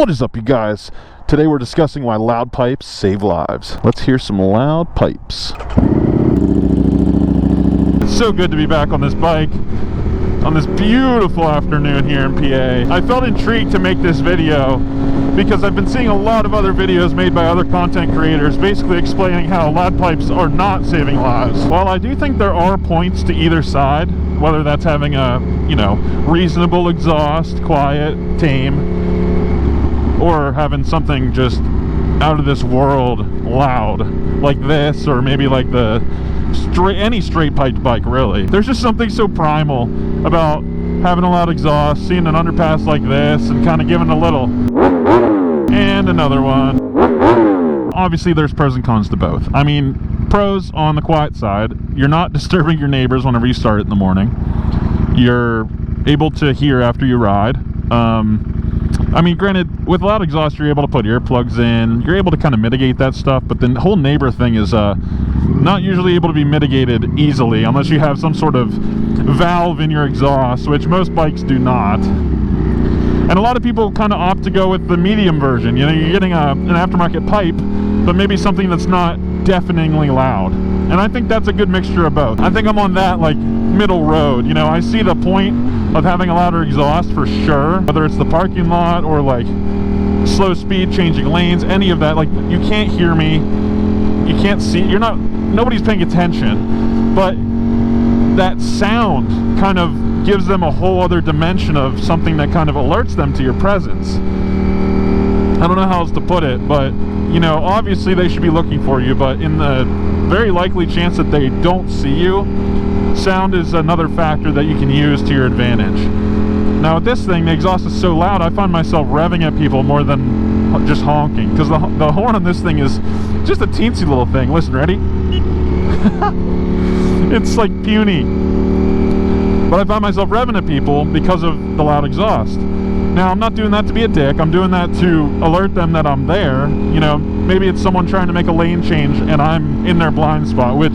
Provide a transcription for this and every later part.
What is up, you guys? Today we're discussing why loud pipes save lives. Let's hear some loud pipes. It's so good to be back on this bike on this beautiful afternoon here in PA. I felt intrigued to make this video because I've been seeing a lot of other videos made by other content creators basically explaining how loud pipes are not saving lives. While I do think there are points to either side, whether that's having a, reasonable exhaust, quiet, tame, or having something just out of this world loud like this, or maybe like any straight piped bike, really. There's just something so primal about having a loud exhaust, seeing an underpass like this, and kind of giving a little and another one. Obviously there's pros and cons to both. I mean, pros on the quiet side, you're not disturbing your neighbors whenever you start it in the morning. You're able to hear after you ride. I mean, granted, with loud exhaust, you're able to put earplugs in. You're able to kind of mitigate that stuff, but the whole neighbor thing is not usually able to be mitigated easily unless you have some sort of valve in your exhaust, which most bikes do not. And a lot of people kind of opt to go with the medium version. You're getting an aftermarket pipe, but maybe something that's not deafeningly loud. And I think that's a good mixture of both. I think I'm on that, middle road. I see the point of having a louder exhaust for sure, whether it's the parking lot or slow speed, changing lanes, any of that. You can't hear me, you can't see, nobody's paying attention, but that sound kind of gives them a whole other dimension of something that kind of alerts them to your presence. I don't know how else to put it, but obviously they should be looking for you, but in the very likely chance that they don't see you, sound is another factor that you can use to your advantage. Now with this thing, the exhaust is so loud, I find myself revving at people more than just honking, because the horn on this thing is just a teensy little thing. Listen, ready? It's puny. But I find myself revving at people because of the loud exhaust. Now, I'm not doing that to be a dick. I'm doing that to alert them that I'm there. Maybe it's someone trying to make a lane change and I'm in their blind spot, which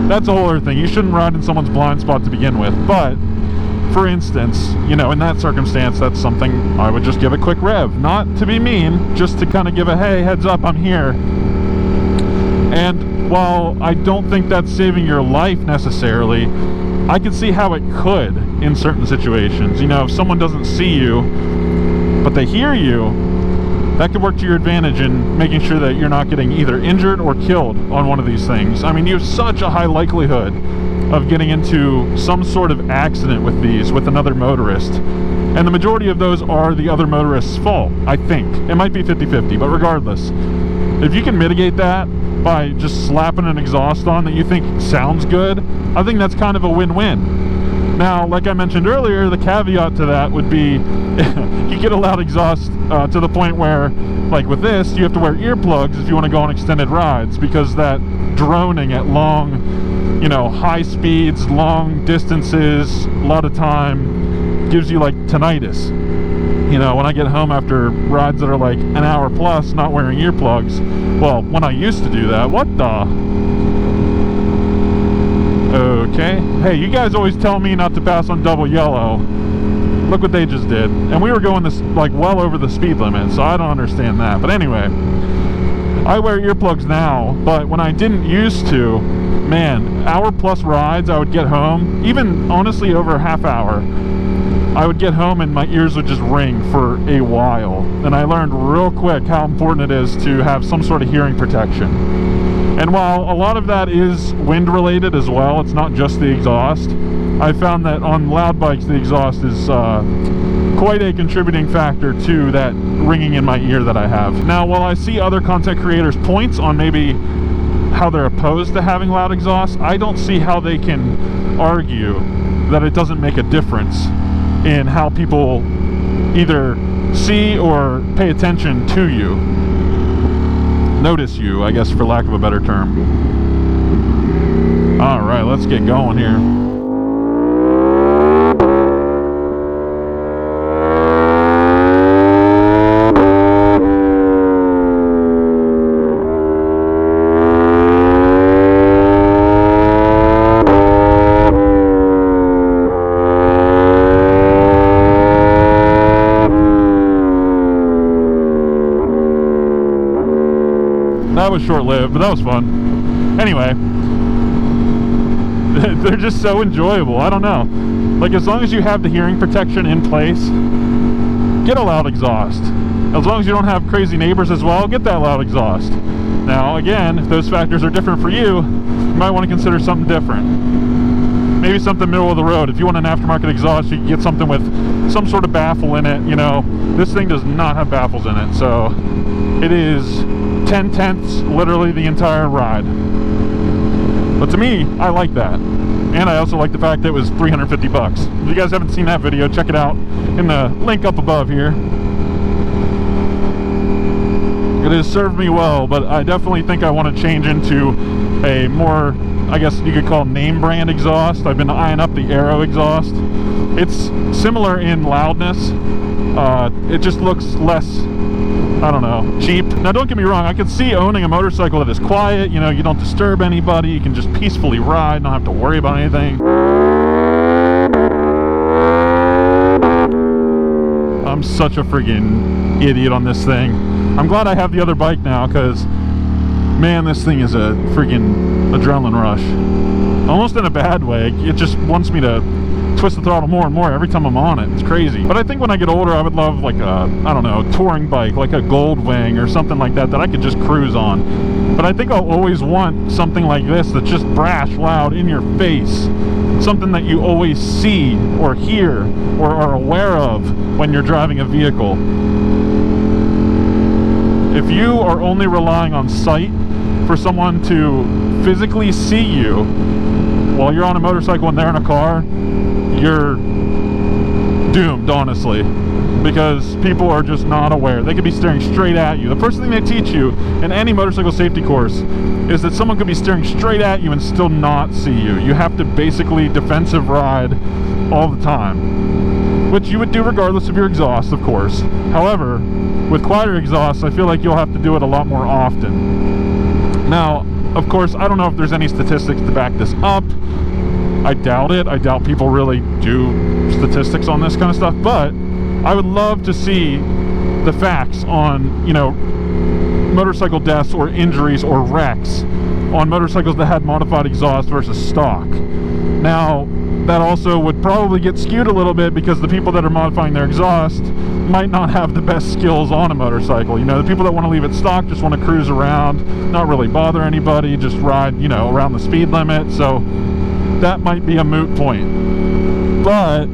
that's a whole other thing. You shouldn't ride in someone's blind spot to begin with. But, for instance, in that circumstance, that's something I would just give a quick rev. Not to be mean, just to kind of give a, hey, heads up, I'm here. And while I don't think that's saving your life necessarily, I can see how it could in certain situations. If someone doesn't see you, but they hear you, that could work to your advantage in making sure that you're not getting either injured or killed on one of these things. I mean, you have such a high likelihood of getting into some sort of accident with these, with another motorist. And the majority of those are the other motorist's fault, I think. It might be 50-50, but regardless, if you can mitigate that by just slapping an exhaust on that you think sounds good, I think that's kind of a win-win. Now, like I mentioned earlier, the caveat to that would be you get a loud exhaust to the point where, with this, you have to wear earplugs if you want to go on extended rides, because that droning at long, high speeds, long distances, a lot of time, gives you tinnitus. When I get home after rides that are an hour plus not wearing earplugs, well, when I used to do that, what the? Okay. Hey, you guys always tell me not to pass on double yellow. Look what they just did. And we were going this, well over the speed limit, so I don't understand that. But anyway, I wear earplugs now, but when I didn't used to, man, hour plus rides, I would get home, even honestly over a half hour, I would get home and my ears would just ring for a while. And I learned real quick how important it is to have some sort of hearing protection. And while a lot of that is wind related as well, it's not just the exhaust, I found that on loud bikes the exhaust is quite a contributing factor to that ringing in my ear that I have. Now, while I see other content creators' points on maybe how they're opposed to having loud exhaust, I don't see how they can argue that it doesn't make a difference in how people either see or pay attention to you. Notice you, I guess, for lack of a better term. Alright, let's get going here. was short-lived, but that was fun. Anyway, they're just so enjoyable. I don't know. Like, as long as you have the hearing protection in place, get a loud exhaust. As long as you don't have crazy neighbors as well, get that loud exhaust. Now, again, if those factors are different for you, you might want to consider something different. Maybe something middle of the road. If you want an aftermarket exhaust, you can get something with some sort of baffle in it. You know, this thing does not have baffles in it, so it is 10/10ths literally the entire ride. But to me, I like that. And I also like the fact that it was 350 bucks. If you guys haven't seen that video, check it out in the link up above here. It has served me well, but I definitely think I want to change into a more, I guess you could call name brand exhaust. I've been eyeing up the Aero exhaust. It's similar in loudness. It just looks less, I don't know, cheap. Now don't get me wrong, I could see owning a motorcycle that is quiet, you know, you don't disturb anybody, you can just peacefully ride, don't have to worry about anything. I'm such a friggin' idiot on this thing. I'm glad I have the other bike now, because man, this thing is a friggin' adrenaline rush. Almost in a bad way. It just wants me to twist the throttle more and more every time I'm on it. It's crazy. But I think when I get older, I would love like a, I don't know, touring bike, like a Gold Wing or something like that, that I could just cruise on. But I think I'll always want something like this that's just brash, loud, in your face. Something that you always see or hear or are aware of when you're driving a vehicle. If you are only relying on sight for someone to physically see you while you're on a motorcycle and they're in a car, you're doomed, honestly, because people are just not aware. They could be staring straight at you. The first thing they teach you in any motorcycle safety course is that someone could be staring straight at you and still not see you. You have to basically defensive ride all the time, which you would do regardless of your exhaust, of course. However, with quieter exhausts, I feel like you'll have to do it a lot more often. Now, of course, I don't know if there's any statistics to back this up. I doubt it. I doubt people really do statistics on this kind of stuff, but I would love to see the facts on, you know, motorcycle deaths or injuries or wrecks on motorcycles that had modified exhaust versus stock. Now, that also would probably get skewed a little bit because the people that are modifying their exhaust might not have the best skills on a motorcycle. You know, the people that want to leave it stock just want to cruise around, not really bother anybody, just ride, you know, around the speed limit. So that might be a moot point. But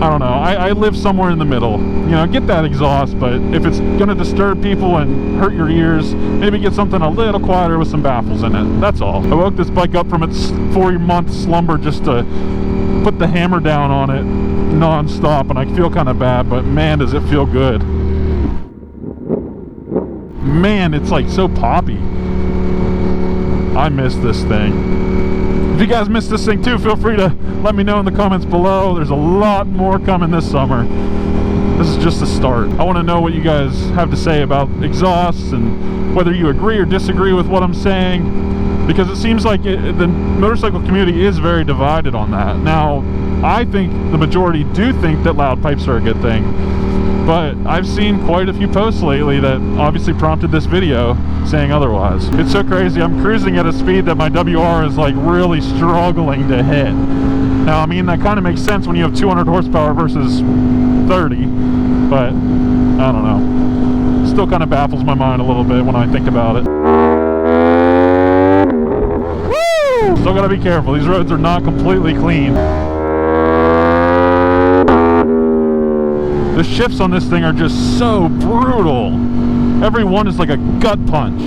I don't know, I live somewhere in the middle. You know, get that exhaust, but if it's gonna disturb people and hurt your ears, maybe get something a little quieter with some baffles in it. That's all. I woke this bike up from its 4-month slumber just to put the hammer down on it non-stop, and I feel kind of bad, but man, does it feel good. Man, it's like so poppy. I miss this thing. If you guys miss this thing too, feel free to let me know in the comments below. There's a lot more coming this summer. This is just the start. I want to know what you guys have to say about exhausts and whether you agree or disagree with what I'm saying, because it seems like the motorcycle community is very divided on that. Now, I think the majority do think that loud pipes are a good thing, but I've seen quite a few posts lately that obviously prompted this video saying otherwise. It's so crazy. I'm cruising at a speed that my WR is like really struggling to hit. Now, I mean, that kind of makes sense when you have 200 horsepower versus 30, but I don't know. Still kind of baffles my mind a little bit when I think about it. Woo! Still gotta be careful. These roads are not completely clean. The shifts on this thing are just so brutal. Every one is like a gut punch.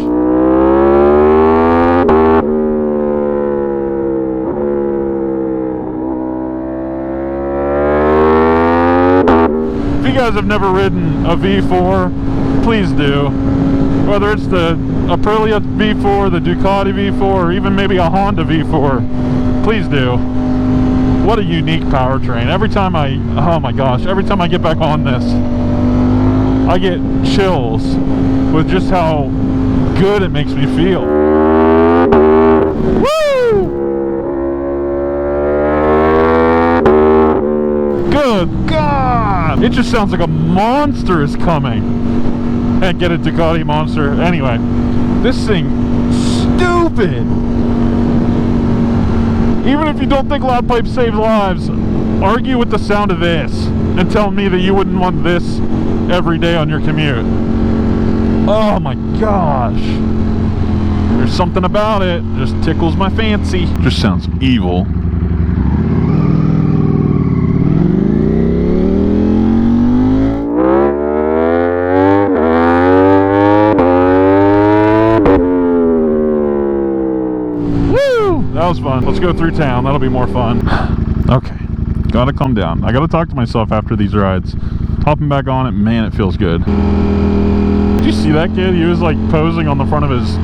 If you guys have never ridden a V4, please do. Whether it's the Aprilia V4, the Ducati V4, or even maybe a Honda V4, please do. What a unique powertrain. Every time oh my gosh, every time I get back on this, I get chills with just how good it makes me feel. Woo! Good God! It just sounds like a monster is coming. and get a Ducati Monster. Anyway, this thing, stupid. Even if you don't think loud pipes save lives, argue with the sound of this and tell me that you wouldn't want this every day on your commute. Oh my gosh. There's something about it. Just tickles my fancy. Just sounds evil. That was fun. Let's go through town. That'll be more fun. Okay. Gotta calm down. I gotta talk to myself after these rides. Hopping back on it, man, it feels good. Did you see that kid? He was like posing on the front of his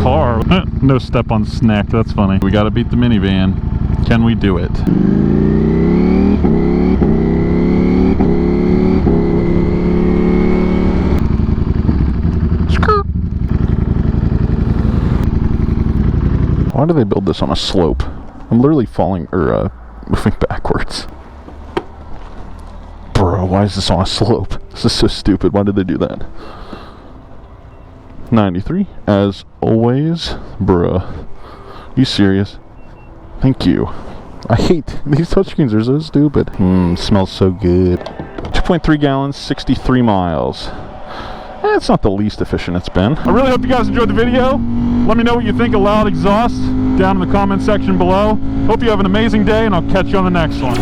car. No step on snack. That's funny. We gotta beat the minivan. Can we do it? Why do they build this on a slope? I'm literally falling, or moving backwards. Bro, why is this on a slope? This is so stupid. Why did they do that? 93, as always. Bruh. You serious? Thank you. I hate these touchscreens. They're so stupid. Smells so good. 2.3 gallons, 63 miles. It's not the least efficient it's been. I really hope you guys enjoyed the video. Let me know what you think of loud exhaust down in the comment section below. Hope you have an amazing day, and I'll catch you on the next one.